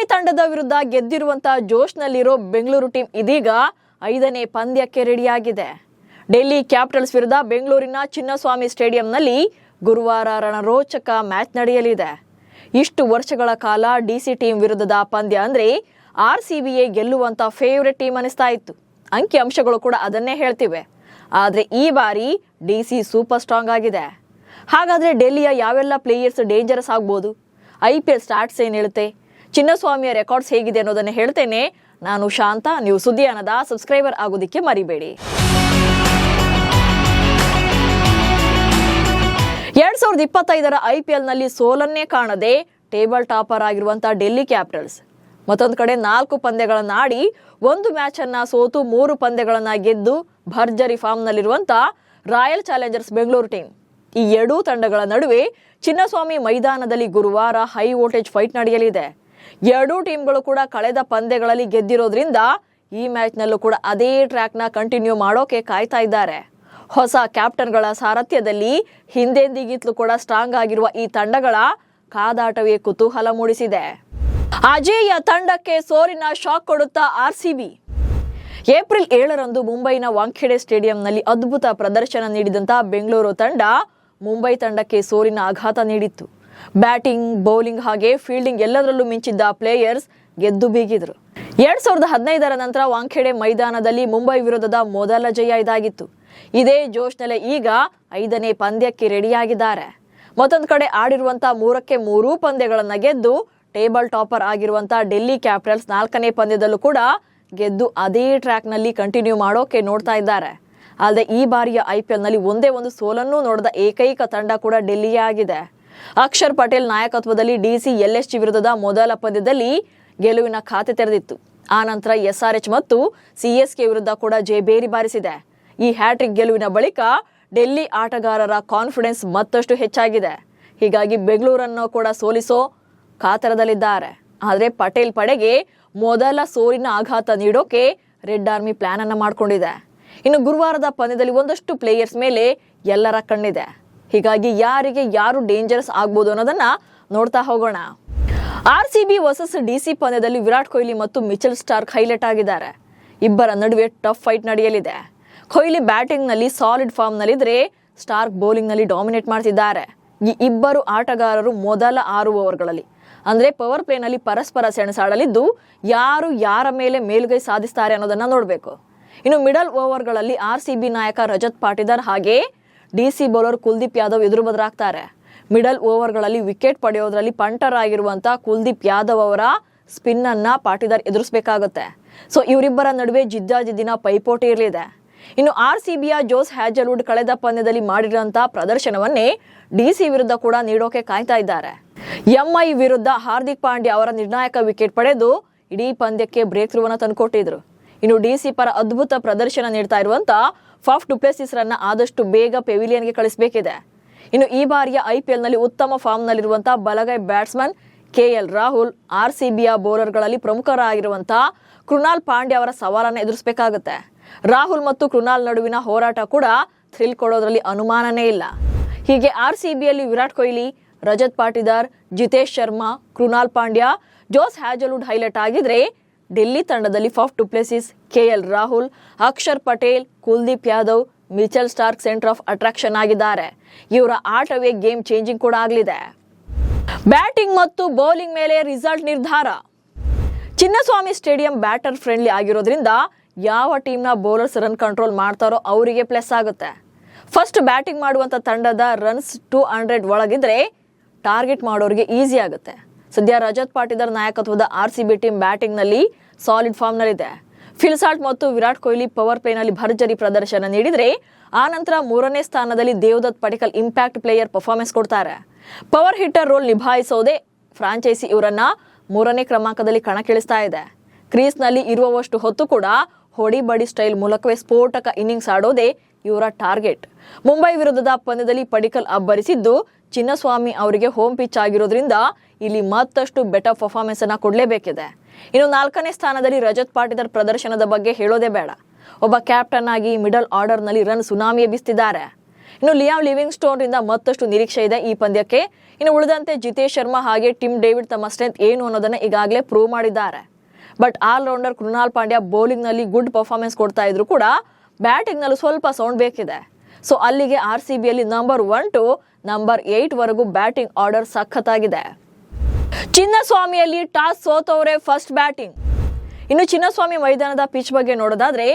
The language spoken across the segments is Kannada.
ಮುಂಬೈ ತಂಡದ ವಿರುದ್ಧ ಗೆದ್ದಿರುವಂತಹ ಜೋಶ್ನಲ್ಲಿರೋ ಬೆಂಗಳೂರು ಟೀಮ್ ಇದೀಗ 5ನೇ ಪಂದ್ಯಕ್ಕೆ ರೆಡಿಯಾಗಿದೆ. ಡೆಲ್ಲಿ ಕ್ಯಾಪಿಟಲ್ಸ್ ವಿರುದ್ಧ ಬೆಂಗಳೂರಿನ ಚಿನ್ನಸ್ವಾಮಿ ಸ್ಟೇಡಿಯಂನಲ್ಲಿ ಗುರುವಾರ ರಣರೋಚಕ ಮ್ಯಾಚ್ ನಡೆಯಲಿದೆ. ಇಷ್ಟು ವರ್ಷಗಳ ಕಾಲ ಡಿಸಿ ಟೀಮ್ ವಿರುದ್ಧದ ಪಂದ್ಯ ಅಂದ್ರೆ RCBಯೇ ಗೆಲ್ಲುವಂತ ಫೇವರೇಟ್ ಟೀಮ್ ಅನಿಸ್ತಾ ಇತ್ತು. ಅಂಕಿ ಅಂಶಗಳು ಕೂಡ ಅದನ್ನೇ ಹೇಳ್ತಿವೆ. ಆದ್ರೆ ಈ ಬಾರಿ ಡಿಸಿ ಸೂಪರ್ ಸ್ಟ್ರಾಂಗ್ ಆಗಿದೆ. ಹಾಗಾದ್ರೆ ಡೆಲ್ಲಿಯ ಯಾವೆಲ್ಲ ಪ್ಲೇಯರ್ಸ್ ಡೇಂಜರಸ್ ಆಗ್ಬೋದು? IPL ಸ್ಟಾರ್ಟ್ಸ್ ಏನ್ ಹೇಳುತ್ತೆ? ಚಿನ್ನಸ್ವಾಮಿಯ ರೆಕಾರ್ಡ್ಸ್ ಹೇಗಿದೆ ಅನ್ನೋದನ್ನ ಹೇಳ್ತೇನೆ. ನಾನು ಶಾಂತ. ನೀವು ಸುದ್ದಿ ಅನ್ನದ ಸಬ್ಸ್ಕ್ರೈಬರ್ ಆಗೋದಿಕ್ಕೆ ಮರಿಬೇಡಿ. 2025ರ IPL ನಲ್ಲಿ ಸೋಲನ್ನೇ ಕಾಣದೆ ಟೇಬಲ್ ಟಾಪರ್ ಆಗಿರುವಂತಹ ಡೆಲ್ಲಿ ಕ್ಯಾಪಿಟಲ್ಸ್ ಮತ್ತೊಂದು ಕಡೆ 4 ಪಂದ್ಯಗಳನ್ನ ಆಡಿ 1 ಮ್ಯಾಚ್ ಅನ್ನ ಸೋತು 3 ಪಂದ್ಯಗಳನ್ನ ಗೆದ್ದು ಭರ್ಜರಿ ಫಾರ್ಮ್ ನಲ್ಲಿರುವಂತಹ ರಾಯಲ್ ಚಾಲೆಂಜರ್ಸ್ ಬೆಂಗಳೂರು ಟೀಮ್. ಈ ಎರಡೂ ತಂಡಗಳ ನಡುವೆ ಚಿನ್ನಸ್ವಾಮಿ ಮೈದಾನದಲ್ಲಿ ಗುರುವಾರ ಹೈ ವೋಲ್ಟೇಜ್ ಫೈಟ್ ನಡೆಯಲಿದೆ. ಎರಡೂ ಟೀಮ್ಗಳು ಕೂಡ ಕಳೆದ ಪಂದ್ಯಗಳಲ್ಲಿ ಗೆದ್ದಿರೋದ್ರಿಂದ ಈ ಮ್ಯಾಚ್ ನಲ್ಲೂ ಕೂಡ ಅದೇ ಟ್ರ್ಯಾಕ್ ನ ಕಂಟಿನ್ಯೂ ಮಾಡೋಕೆ ಕಾಯ್ತಾ ಇದ್ದಾರೆ. ಹೊಸ ಕ್ಯಾಪ್ಟನ್ಗಳ ಸಾರಥ್ಯದಲ್ಲಿ ಹಿಂದೆಂದಿಗಿಂತಲೂ ಕೂಡ ಸ್ಟ್ರಾಂಗ್ ಆಗಿರುವ ಈ ತಂಡಗಳ ಕಾದಾಟವೇ ಕುತೂಹಲ ಮೂಡಿಸಿದೆ. ಅಜೇಯ ತಂಡಕ್ಕೆ ಸೋಲಿನ ಶಾಕ್ ಕೊಡುತ್ತಾ RCB. ಏಪ್ರಿಲ್ 7ರಂದು ಮುಂಬೈನ ವಾಂಖೇಡೆ ಸ್ಟೇಡಿಯಂನಲ್ಲಿ ಅದ್ಭುತ ಪ್ರದರ್ಶನ ನೀಡಿದಂತಹ ಬೆಂಗಳೂರು ತಂಡ ಮುಂಬೈ ತಂಡಕ್ಕೆ ಸೋಲಿನ ಆಘಾತ ನೀಡಿತ್ತು. ಬ್ಯಾಟಿಂಗ್, ಬೌಲಿಂಗ್ ಹಾಗೆ ಫೀಲ್ಡಿಂಗ್ ಎಲ್ಲದರಲ್ಲೂ ಮಿಂಚಿದ್ದ ಪ್ಲೇಯರ್ಸ್ ಗೆದ್ದು ಬೀಗಿದ್ರು. 2015ರ ನಂತರ ವಾಂಖೇಡೆ ಮೈದಾನದಲ್ಲಿ ಮುಂಬೈ ವಿರುದ್ಧದ ಮೊದಲ ಜಯ ಇದಾಗಿತ್ತು. ಇದೇ ಜೋಶ್ನಲ್ಲೇ ಈಗ 5ನೇ ಪಂದ್ಯಕ್ಕೆ ರೆಡಿಯಾಗಿದ್ದಾರೆ. ಮತ್ತೊಂದು ಕಡೆ ಆಡಿರುವಂತಹ 3ಕ್ಕೆ 3 ಪಂದ್ಯಗಳನ್ನ ಗೆದ್ದು ಟೇಬಲ್ ಟಾಪರ್ ಆಗಿರುವಂತಹ ಡೆಲ್ಲಿ ಕ್ಯಾಪಿಟಲ್ಸ್ 4ನೇ ಪಂದ್ಯದಲ್ಲೂ ಕೂಡ ಗೆದ್ದು ಅದೇ ಟ್ರ್ಯಾಕ್ ನಲ್ಲಿ ಕಂಟಿನ್ಯೂ ಮಾಡೋಕೆ ನೋಡ್ತಾ ಇದ್ದಾರೆ. ಅಲ್ಲದೆ ಈ ಬಾರಿಯ IPL ನಲ್ಲಿ ಒಂದೇ ಒಂದು ಸೋಲನ್ನೂ ನೋಡದ ಏಕೈಕ ತಂಡ ಕೂಡ ಡೆಲ್ಲಿಯೇ ಆಗಿದೆ. ಅಕ್ಷರ್ ಪಟೇಲ್ ನಾಯಕತ್ವದಲ್ಲಿ DC LSG ವಿರುದ್ಧದ ಮೊದಲ ಪಂದ್ಯದಲ್ಲಿ ಗೆಲುವಿನ ಖಾತೆ ತೆರೆದಿತ್ತು. ಆ ನಂತರ SRH ಮತ್ತು CSK ವಿರುದ್ಧ ಕೂಡ ಜಯಬೇರಿ ಬಾರಿಸಿದೆ. ಈ ಹ್ಯಾಟ್ರಿಕ್ ಗೆಲುವಿನ ಬಳಿಕ ಡೆಲ್ಲಿ ಆಟಗಾರರ ಕಾನ್ಫಿಡೆನ್ಸ್ ಮತ್ತಷ್ಟು ಹೆಚ್ಚಾಗಿದೆ. ಹೀಗಾಗಿ ಬೆಂಗಳೂರನ್ನು ಕೂಡ ಸೋಲಿಸೋ ಕಾತರದಲ್ಲಿದ್ದಾರೆ. ಆದರೆ ಪಟೇಲ್ ಪಡೆಗೆ ಮೊದಲ ಸೋಲಿನ ಆಘಾತ ನೀಡೋಕೆ ರೆಡ್ ಆರ್ಮಿ ಪ್ಲಾನ್ ಅನ್ನ ಮಾಡಿಕೊಂಡಿದೆ. ಇನ್ನು ಗುರುವಾರದ ಪಂದ್ಯದಲ್ಲಿ ಒಂದಷ್ಟು ಪ್ಲೇಯರ್ಸ್ ಮೇಲೆ ಎಲ್ಲರ ಕಣ್ಣಿದೆ. ಹೀಗಾಗಿ ಯಾರಿಗೆ ಯಾರು ಡೇಂಜರಸ್ ಆಗ್ಬೋದು ಅನ್ನೋದನ್ನ ನೋಡ್ತಾ ಹೋಗೋಣ. RCB ವರ್ಸಸ್ DC ಪಂದ್ಯದಲ್ಲಿ ವಿರಾಟ್ ಕೊಹ್ಲಿ ಮತ್ತು ಮಿಚೆಲ್ ಸ್ಟಾರ್ಕ್ ಹೈಲೈಟ್ ಆಗಿದ್ದಾರೆ. ಇಬ್ಬರ ನಡುವೆ ಟಫ್ ಫೈಟ್ ನಡೆಯಲಿದೆ. ಕೊಹ್ಲಿ ಬ್ಯಾಟಿಂಗ್ ನಲ್ಲಿ ಸಾಲಿಡ್ ಫಾರ್ಮ್ ನಲ್ಲಿದ್ರೆ ಸ್ಟಾರ್ಕ್ ಬೌಲಿಂಗ್ ನಲ್ಲಿ ಡಾಮಿನೇಟ್ ಮಾಡ್ತಿದ್ದಾರೆ. ಈ ಇಬ್ಬರು ಆಟಗಾರರು ಮೊದಲ 6 ಓವರ್ಗಳಲ್ಲಿ ಅಂದ್ರೆ ಪವರ್ ಪ್ಲೇ ನಲ್ಲಿ ಪರಸ್ಪರ ಸೆಣಸಾಡಲಿದ್ದು ಯಾರು ಯಾರ ಮೇಲೆ ಮೇಲುಗೈ ಸಾಧಿಸ್ತಾರೆ ಅನ್ನೋದನ್ನ ನೋಡಬೇಕು. ಇನ್ನು ಮಿಡಲ್ ಓವರ್ಗಳಲ್ಲಿ RCB ನಾಯಕ ರಜತ್ ಪಾಟಿದಾರ್ ಹಾಗೆ DC ಬೌಲರ್ ಕುಲ್ದೀಪ್ ಯಾದವ್ ಎದುರು ಬದಲಾಗ್ತಾರೆ. ಮಿಡಲ್ ಓವರ್ಗಳಲ್ಲಿ ವಿಕೆಟ್ ಪಡೆಯೋದ್ರಲ್ಲಿ ಪಂಟರ್ ಆಗಿರುವಂತಹ ಕುಲ್ದೀಪ್ ಯಾದವ್ ಅವರ ಸ್ಪಿನ್ ಅನ್ನ ಪಾಟಿದಾರ್ ಎದುರಿಸಬೇಕಾಗುತ್ತೆ. ಸೊ ಇವರಿಬ್ಬರ ನಡುವೆ ಜಿದ್ದಾಜಿದ್ದಿನ ಪೈಪೋಟಿ ಇರಲಿದೆ. ಇನ್ನು RCBಯ ಜೋಸ್ ಹ್ಯಾಜಲ್ವುಡ್ ಕಳೆದ ಪಂದ್ಯದಲ್ಲಿ ಮಾಡಿರುವಂತಹ ಪ್ರದರ್ಶನವನ್ನೇ DC ವಿರುದ್ಧ ಕೂಡ ನೀಡೋಕೆ ಕಾಯ್ತಾ ಇದ್ದಾರೆ. MI ವಿರುದ್ಧ ಹಾರ್ದಿಕ್ ಪಾಂಡ್ಯ ಅವರ ನಿರ್ಣಾಯಕ ವಿಕೆಟ್ ಪಡೆದು ಇಡೀ ಪಂದ್ಯಕ್ಕೆ ಬ್ರೇಕ್ ಥ್ರೂ ಅನ್ನು ತಂದುಕೊಟ್ಟಿದ್ರು. ಇನ್ನು DC ಪರ ಅದ್ಭುತ ಪ್ರದರ್ಶನ ನೀಡ್ತಾ ಇರುವಂತ ಫಾಫ್ ಡು ಪ್ಲೆಸಿಸ್ ರನ್ನ ಆದಷ್ಟು ಬೇಗ ಪೆವಿಲಿಯನ್ಗೆ ಕಳಿಸಬೇಕಿದೆ. ಇನ್ನು ಈ ಬಾರಿಯ IPL ನಲ್ಲಿ ಉತ್ತಮ ಫಾರ್ಮ್ ನಲ್ಲಿರುವಂತಹ ಬಲಗೈ ಬ್ಯಾಟ್ಸ್ಮನ್ KL ರಾಹುಲ್ RCBಯ ಬೌಲರ್ಗಳಲ್ಲಿ ಪ್ರಮುಖರಾಗಿರುವಂತಹ ಕೃಣಾಲ್ ಪಾಂಡ್ಯ ಅವರ ಸವಾಲನ್ನು ಎದುರಿಸಬೇಕಾಗುತ್ತೆ. ರಾಹುಲ್ ಮತ್ತು ಕೃಣಾಲ್ ನಡುವಿನ ಹೋರಾಟ ಕೂಡ ಥ್ರಿಲ್ ಕೊಡೋದ್ರಲ್ಲಿ ಅನುಮಾನನೇ ಇಲ್ಲ. ಹೀಗೆ RCBಯಲ್ಲಿ Virat Kohli, Rajat Patidar, Jitesh Sharma, Krunal Pandya, Jos Hazlewood highlight ಆಗಿದ್ರೆ ಡೆಲ್ಲಿ ತಂಡದಲ್ಲಿ Faf du Plessis, KL Rahul, Axar Patel, Kuldeep Yadav, Mitchell Starc centre of attraction ಆಗಿದ್ದಾರೆ. ಇವರ ಆಟವೇ ಗೇಮ್ ಚೇಂಜಿಂಗ್ ಕೂಡ ಆಗಲಿದೆ. ಬ್ಯಾಟಿಂಗ್ ಮತ್ತು ಬೌಲಿಂಗ್ ಮೇಲೆ ರಿಸಲ್ಟ್ ನಿರ್ಧಾರ. ಚಿನ್ನಸ್ವಾಮಿ ಸ್ಟೇಡಿಯಂ ಬ್ಯಾಟರ್ ಫ್ರೆಂಡ್ಲಿ ಆಗಿರೋದ್ರಿಂದ ಯಾವ ಟೀಮ್ನ ಬೌಲರ್ಸ್ ರನ್ ಕಂಟ್ರೋಲ್ ಮಾಡ್ತಾರೋ ಅವರಿಗೆ ಪ್ಲಸ್ ಆಗುತ್ತೆ. ಫಸ್ಟ್ ಬ್ಯಾಟಿಂಗ್ ಮಾಡುವಂತ ತಂಡದ ರನ್ಸ್ 200 ಒಳಗಿದ್ರೆ ಟಾರ್ಗೆಟ್ ಮಾಡೋರಿಗೆ ಈಸಿ ಆಗುತ್ತೆ. ಸದ್ಯ ರಜತ್ ಪಾಟಿದಾರ್ ನಾಯಕತ್ವದ RCB ಟೀಮ್ ಬ್ಯಾಟಿಂಗ್ ನಲ್ಲಿ ಸಾಲಿಡ್ ಫಾರ್ಮ್ ನಲ್ಲಿದೆ. ಫಿಲ್ ಸಾಲ್ಟ್ ಮತ್ತು ವಿರಾಟ್ ಕೊಹ್ಲಿ ಪವರ್ ಪ್ಲೇ ನಲ್ಲಿ ಭರ್ಜರಿ ಪ್ರದರ್ಶನ ನೀಡಿದ್ರೆ ಆ ನಂತರ 3ನೇ ಸ್ಥಾನದಲ್ಲಿ Devdutt Padikkal impact player performance ಕೊಡ್ತಾರೆ. ಪವರ್ ಹಿಟ್ಟರ್ ರೋಲ್ ನಿಭಾಯಿಸೋದೇ ಫ್ರಾಂಚೈಸಿ ಇವರನ್ನ 3ನೇ ಕ್ರಮಾಂಕದಲ್ಲಿ ಕಣಕ್ಕಿಳಿಸ್ತಾ ಇದೆ. ಕ್ರೀಸ್ ನಲ್ಲಿ ಇರುವಷ್ಟು ಹೊತ್ತು ಕೂಡ ಹೊಡಿ ಬಡಿ ಸ್ಟೈಲ್ ಮೂಲಕವೇ ಸ್ಫೋಟಕ ಇನ್ನಿಂಗ್ಸ್ ಆಡೋದೇ ಇವರ ಟಾರ್ಗೆಟ್. ಮುಂಬೈ ವಿರುದ್ಧದ ಪಂದ್ಯದಲ್ಲಿ ಪಡಿಕಲ್ ಅಬ್ಬರಿಸಿದ್ದು ಚಿನ್ನಸ್ವಾಮಿ ಅವರಿಗೆ ಹೋಮ್ ಪಿಚ್ ಆಗಿರೋದ್ರಿಂದ ಇಲ್ಲಿ ಮತ್ತಷ್ಟು ಬೆಟರ್ ಪರ್ಫಾರ್ಮೆನ್ಸ್ ಅನ್ನ ಕೊಡಲೇಬೇಕಿದೆ. ಇನ್ನು 4ನೇ ಸ್ಥಾನದಲ್ಲಿ ರಜತ್ ಪಾಟಿದಾರ್ ಪ್ರದರ್ಶನದ ಬಗ್ಗೆ ಹೇಳೋದೇ ಬೇಡ. ಒಬ್ಬ ಕ್ಯಾಪ್ಟನ್ ಆಗಿ ಮಿಡಲ್ ಆರ್ಡರ್ ನಲ್ಲಿ ರನ್ ಸುನಾಮಿ ಎಬ್ಬಿಸ್ತಿದ್ದಾರೆ. ಇನ್ನು ಲಿಯಾಮ್ ಲಿವಿಂಗ್ ಸ್ಟೋನ್ ರಿಂದ ಮತ್ತಷ್ಟು ನಿರೀಕ್ಷೆ ಇದೆ ಈ ಪಂದ್ಯಕ್ಕೆ. ಇನ್ನು ಉಳಿದಂತೆ ಜಿತೇಶ್ ಶರ್ಮಾ ಹಾಗೆ ಟಿಮ್ ಡೇವಿಡ್ ತಮ್ಮ ಸ್ಟ್ರೆಂತ್ ಏನು ಅನ್ನೋದನ್ನ ಈಗಾಗಲೇ ಪ್ರೂವ್ ಮಾಡಿದ್ದಾರೆ. But allrounder Krunal Pandya bowling ನಲ್ಲಿ ಗುಡ್ ಪರ್ಫಾರ್ಮೆನ್ಸ್ ಕೊಡ್ತಾ ಇದ್ರು ಕೂಡ ಬ್ಯಾಟಿಂಗ್ ನಲ್ಲಿ ಸ್ವಲ್ಪ ಸೌಂಡ್ ಬೇಕಿದೆ. ಸೊ ಅಲ್ಲಿಗೆ RCB ಯಲ್ಲಿ ನಂಬರ್ 1 to ನಂಬರ್ 8 ವರೆಗೂ ಬ್ಯಾಟಿಂಗ್ ಆರ್ಡರ್ ಸಖತ್ತಾಗಿದೆ. ಚಿನ್ನಸ್ವಾಮಿಯಲ್ಲಿ ಟಾಸ್ ಸೋತವರೇ ಫಸ್ಟ್ ಬ್ಯಾಟಿಂಗ್. ಇನ್ನು ಚಿನ್ನಸ್ವಾಮಿ ಮೈದಾನದ ಪಿಚ್ ಬಗ್ಗೆ ನೋಡೋದಾದ್ರೆ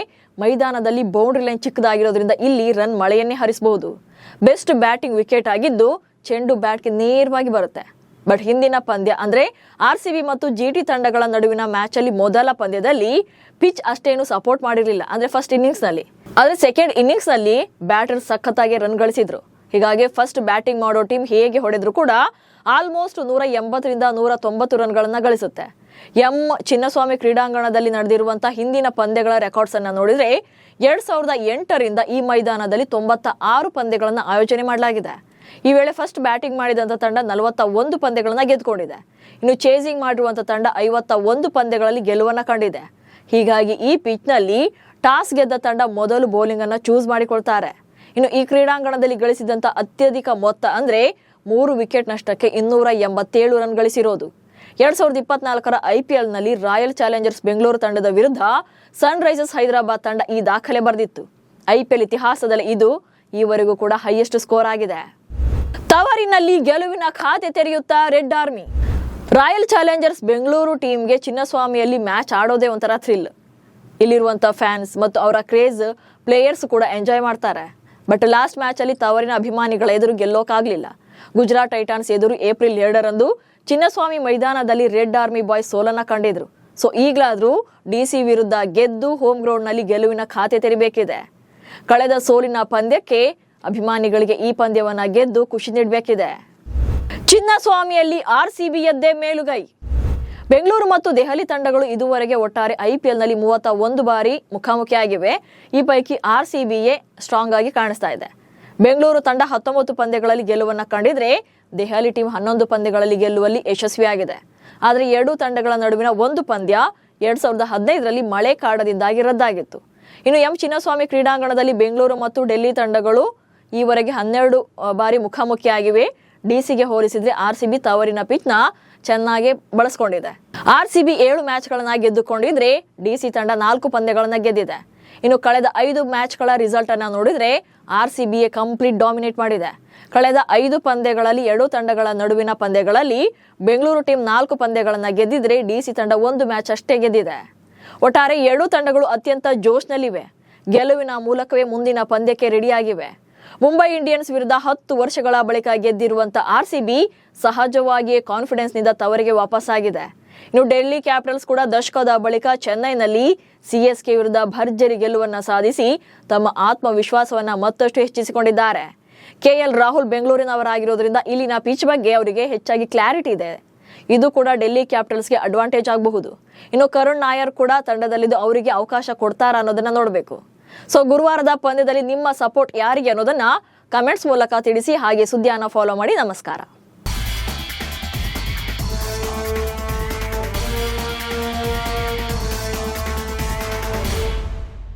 ಮೈದಾನದಲ್ಲಿ ಬೌಂಡ್ರಿ ಲೈನ್ ಚಿಕ್ಕದಾಗಿರೋದ್ರಿಂದ ಇಲ್ಲಿ ರನ್ ಮಳೆಯನ್ನೇ ಹರಿಸಬಹುದು. ಬೆಸ್ಟ್ ಬ್ಯಾಟಿಂಗ್ ವಿಕೆಟ್ ಆಗಿದ್ದು ಚೆಂಡು ಬ್ಯಾಟ್ಗೆ ನೇರವಾಗಿ ಬರುತ್ತೆ. ಬಟ್ ಹಿಂದಿನ ಪಂದ್ಯ ಅಂದ್ರೆ RCB ಮತ್ತು GT ತಂಡಗಳ ನಡುವಿನ ಮ್ಯಾಚ್ ಅಲ್ಲಿ ಮೊದಲ ಪಂದ್ಯದಲ್ಲಿ ಪಿಚ್ ಅಷ್ಟೇನು ಸಪೋರ್ಟ್ ಮಾಡಿರಲಿಲ್ಲ, ಅಂದ್ರೆ ಫಸ್ಟ್ ಇನ್ನಿಂಗ್ಸ್ ನಲ್ಲಿ. ಆದ್ರೆ ಸೆಕೆಂಡ್ ಇನ್ನಿಂಗ್ಸ್ ನಲ್ಲಿ ಬ್ಯಾಟರ್ ಸಖತ್ತಾಗಿ ರನ್ ಗಳಿಸಿದ್ರು. ಹೀಗಾಗಿ ಫಸ್ಟ್ ಬ್ಯಾಟಿಂಗ್ ಮಾಡೋ ಟೀಮ್ ಹೇಗೆ ಹೊಡೆದ್ರು ಕೂಡ ಆಲ್ಮೋಸ್ಟ್ 180 ರಿಂದ 190 ರನ್ಗಳನ್ನ ಗಳಿಸುತ್ತೆ. ಚಿನ್ನಸ್ವಾಮಿ ಕ್ರೀಡಾಂಗಣದಲ್ಲಿ ನಡೆದಿರುವಂತಹ ಹಿಂದಿನ ಪಂದ್ಯಗಳ ರೆಕಾರ್ಡ್ಸ್ ಅನ್ನ ನೋಡಿದ್ರೆ 2008 ರಿಂದ ಈ ಮೈದಾನದಲ್ಲಿ 96 ಪಂದ್ಯಗಳನ್ನ ಆಯೋಜನೆ ಮಾಡಲಾಗಿದೆ. ಈ ವೇಳೆ ಫಸ್ಟ್ ಬ್ಯಾಟಿಂಗ್ ಮಾಡಿದಂತ ತಂಡ 41 ಪಂದ್ಯಗಳನ್ನ ಗೆದ್ದುಕೊಂಡಿದೆ. ಇನ್ನು ಚೇಸಿಂಗ್ ಮಾಡಿರುವಂತಹ ತಂಡ 51 ಪಂದ್ಯಗಳಲ್ಲಿ ಗೆಲುವನ್ನ ಕಂಡಿದೆ. ಹೀಗಾಗಿ ಈ ಪಿಚ್ ನಲ್ಲಿ ಟಾಸ್ ಗೆದ್ದ ತಂಡ ಮೊದಲು ಬೌಲಿಂಗ್ ಅನ್ನ ಚೂಸ್ ಮಾಡಿಕೊಳ್ತಾರೆ. ಇನ್ನು ಈ ಕ್ರೀಡಾಂಗಣದಲ್ಲಿ ಗಳಿಸಿದಂತ ಅತ್ಯಧಿಕ ಮೊತ್ತ ಅಂದ್ರೆ 3 ವಿಕೆಟ್ ನಷ್ಟಕ್ಕೆ 287 ರನ್ ಗಳಿಸಿರೋದು. 2024ರ IPL ನಲ್ಲಿ ರಾಯಲ್ ಚಾಲೆಂಜರ್ಸ್ ಬೆಂಗಳೂರು ತಂಡದ ವಿರುದ್ಧ ಸನ್ ರೈಸರ್ಸ್ ಹೈದರಾಬಾದ್ ತಂಡ ಈ ದಾಖಲೆ ಬರೆದಿತ್ತು. IPL ಇತಿಹಾಸದಲ್ಲಿ ಇದು ಈವರೆಗೂ ಕೂಡ ಹೈಯೆಸ್ಟ್ ಸ್ಕೋರ್ ಆಗಿದೆ. ತವರಿನಲ್ಲಿ ಗೆಲುವಿನ ಖಾತೆ ತೆರೆಯುತ್ತಾ red army. Royal Challengers Bengaluru ಟೀಮ್ಗೆ ಚಿನ್ನಸ್ವಾಮಿಯಲ್ಲಿ ಮ್ಯಾಚ್ ಆಡೋದೇ ಒಂಥರ ಥ್ರಿಲ್. ಇಲ್ಲಿರುವಂತ ಫ್ಯಾನ್ಸ್ ಮತ್ತು ಅವರ ಕ್ರೇಜ್ ಪ್ಲೇಯರ್ಸ್ ಕೂಡ ಎಂಜಾಯ್ ಮಾಡ್ತಾರೆ. ಬಟ್ ಲಾಸ್ಟ್ ಮ್ಯಾಚ್ ಅಲ್ಲಿ ತವರಿನ ಅಭಿಮಾನಿಗಳ ಎದುರು ಗೆಲ್ಲೋಕಾಗ್ಲಿಲ್ಲ. ಗುಜರಾತ್ ಟೈಟಾನ್ಸ್ ಎದುರು ಏಪ್ರಿಲ್ 2ರಂದು ಚಿನ್ನಸ್ವಾಮಿ ಮೈದಾನದಲ್ಲಿ ರೆಡ್ ಆರ್ಮಿ ಬಾಯ್ಸ್ ಸೋಲನ್ನ ಕಂಡಿದ್ರು. ಸೊ ಈಗಲಾದ್ರೂ DC ವಿರುದ್ಧ ಗೆದ್ದು ಹೋಮ್ ಗ್ರೌಂಡ್ ನಲ್ಲಿ ಗೆಲುವಿನ ಖಾತೆ ತೆರಿಬೇಕಿದೆ. ಕಳೆದ ಸೋಲಿನ ಪಂದ್ಯಕ್ಕೆ ಅಭಿಮಾನಿಗಳಿಗೆ ಈ ಪಂದ್ಯವನ್ನ ಗೆದ್ದು ಖುಷಿ ನೀಡಬೇಕಿದೆ. ಚಿನ್ನಸ್ವಾಮಿಯಲ್ಲಿ RCBಯದ್ದೇ ಮೇಲುಗೈ. ಬೆಂಗಳೂರು ಮತ್ತು ದೆಹಲಿ ತಂಡಗಳು ಇದುವರೆಗೆ ಒಟ್ಟಾರೆ IPL ನಲ್ಲಿ 31 ಬಾರಿ ಮುಖಾಮುಖಿಯಾಗಿವೆ. ಈ ಪೈಕಿ RCBಯೇ ಸ್ಟ್ರಾಂಗ್ ಆಗಿ ಕಾಣಿಸ್ತಾ ಇದೆ. ಬೆಂಗಳೂರು ತಂಡ 19 ಪಂದ್ಯಗಳಲ್ಲಿ ಗೆಲುವನ್ನ ಕಂಡಿದ್ರೆ ದೆಹಲಿ ಟೀಮ್ 11 ಪಂದ್ಯಗಳಲ್ಲಿ ಗೆಲ್ಲುವಲ್ಲಿ ಯಶಸ್ವಿಯಾಗಿದೆ. ಆದರೆ ಎರಡೂ ತಂಡಗಳ ನಡುವಿನ ಒಂದು ಪಂದ್ಯ 2015ರಲ್ಲಿ ಮಳೆ ಕಾರಣದಿಂದಾಗಿ ರದ್ದಾಗಿತ್ತು. ಇನ್ನು ಚಿನ್ನಸ್ವಾಮಿ ಕ್ರೀಡಾಂಗಣದಲ್ಲಿ ಬೆಂಗಳೂರು ಮತ್ತು ಡೆಲ್ಲಿ ತಂಡಗಳು ಈವರೆಗೆ 12 ಬಾರಿ ಮುಖಾಮುಖಿಯಾಗಿವೆ. DCಗೆ ಹೋಲಿಸಿದ್ರೆ RCB ತವರಿನ ಪಿಚ್ನ ಚೆನ್ನಾಗಿ ಬಳಸ್ಕೊಂಡಿದೆ. RCB 7 ಮ್ಯಾಚ್ಗಳನ್ನ ಗೆದ್ದುಕೊಂಡಿದ್ರೆ DC ತಂಡ 4 ಪಂದ್ಯಗಳನ್ನ ಗೆದ್ದಿದೆ. ಇನ್ನು ಕಳೆದ 5 ಮ್ಯಾಚ್ಗಳ ರಿಸಲ್ಟ್ ಅನ್ನ ನೋಡಿದ್ರೆ RCBಯೇ ಕಂಪ್ಲೀಟ್ ಡಾಮಿನೇಟ್ ಮಾಡಿದೆ. ಕಳೆದ 5 ಪಂದ್ಯಗಳಲ್ಲಿ ಎರಡೂ ತಂಡಗಳ ನಡುವಿನ ಪಂದ್ಯಗಳಲ್ಲಿ ಬೆಂಗಳೂರು ಟೀಮ್ 4 ಪಂದ್ಯಗಳನ್ನ ಗೆದ್ದಿದ್ರೆ DC ತಂಡ 1 ಮ್ಯಾಚ್ ಅಷ್ಟೇ ಗೆದ್ದಿದೆ. ಒಟ್ಟಾರೆ ಎರಡೂ ತಂಡಗಳು ಅತ್ಯಂತ ಜೋಶ್ನಲ್ಲಿವೆ. ಗೆಲುವಿನ ಮೂಲಕವೇ ಮುಂದಿನ ಪಂದ್ಯಕ್ಕೆ ರೆಡಿಯಾಗಿವೆ. ಮುಂಬೈ ಇಂಡಿಯನ್ಸ್ ವಿರುದ್ಧ 10 ವರ್ಷಗಳ ಬಳಿಕ ಗೆದ್ದಿರುವಂತ RCB ಸಹಜವಾಗಿಯೇ ಕಾನ್ಫಿಡೆನ್ಸ್ ನಿಂದ ತವರಿಗೆ ವಾಪಸ್ಸಾಗಿದೆ. ಇನ್ನು ಡೆಲ್ಲಿ ಕ್ಯಾಪಿಟಲ್ಸ್ ಕೂಡ ದಶಕದ ಬಳಿಕ ಚೆನ್ನೈನಲ್ಲಿ CSK ವಿರುದ್ಧ ಭರ್ಜರಿ ಗೆಲುವನ್ನ ಸಾಧಿಸಿ ತಮ್ಮ ಆತ್ಮವಿಶ್ವಾಸವನ್ನ ಮತ್ತಷ್ಟು ಹೆಚ್ಚಿಸಿಕೊಂಡಿದ್ದಾರೆ. KL ರಾಹುಲ್ ಬೆಂಗಳೂರಿನವರಾಗಿರೋದ್ರಿಂದ ಇಲ್ಲಿನ ಪಿಚ್ ಬಗ್ಗೆ ಅವರಿಗೆ ಹೆಚ್ಚಾಗಿ ಕ್ಲಾರಿಟಿ ಇದೆ. ಇದು ಕೂಡ ಡೆಲ್ಲಿ ಕ್ಯಾಪಿಟಲ್ಸ್ಗೆ ಅಡ್ವಾಂಟೇಜ್ ಆಗಬಹುದು. ಇನ್ನು ಕರುಣ್ ನಾಯರ್ ಕೂಡ ತಂಡದಲ್ಲಿದ್ದು ಅವರಿಗೆ ಅವಕಾಶ ಕೊಡ್ತಾರಾ ಅನ್ನೋದನ್ನ ನೋಡಬೇಕು. ಸೊ ಗುರುವಾರದ ಪಂದ್ಯದಲ್ಲಿ ನಿಮ್ಮ ಸಪೋರ್ಟ್ ಯಾರಿಗೆ ಅನ್ನೋದನ್ನ ಕಮೆಂಟ್ಸ್ ಮೂಲಕ ತಿಳಿಸಿ. ಹಾಗೆ ಸುದ್ದಿಯನ್ನ ಫಾಲೋ ಮಾಡಿ. ನಮಸ್ಕಾರ.